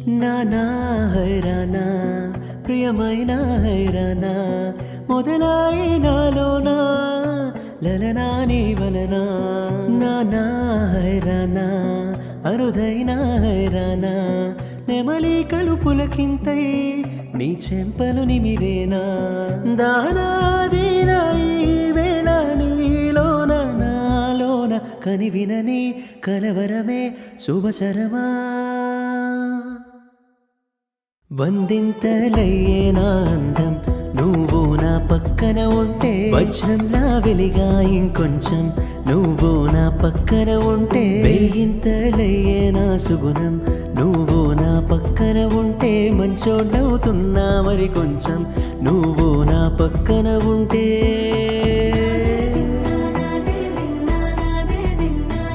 నానా హైరానా ప్రియమైన హైరానా మొదలాయి నాలోనా లలనా నీ వలనా నానా హైరానా అరుదైన హైరానా నెమలి కలుపులకింతై నీ చెంపలు నిమిరేనా దానాదీనా ఈ వేళ నీలోన నాలోన కనివినని కలవరమే శుభచరమా వందింతలయ్యే నా అందం నువ్వు నా పక్కన ఉంటే వజ్రంలా వెలిగా ఇంకొంచెం నువ్వు నా పక్కన ఉంటే వెయ్యింతలయ్యే నా సుగుణం నువ్వు నా పక్కన ఉంటే మంచోడవుతున్నా మరి కొంచెం నువ్వు నా పక్కన ఉంటే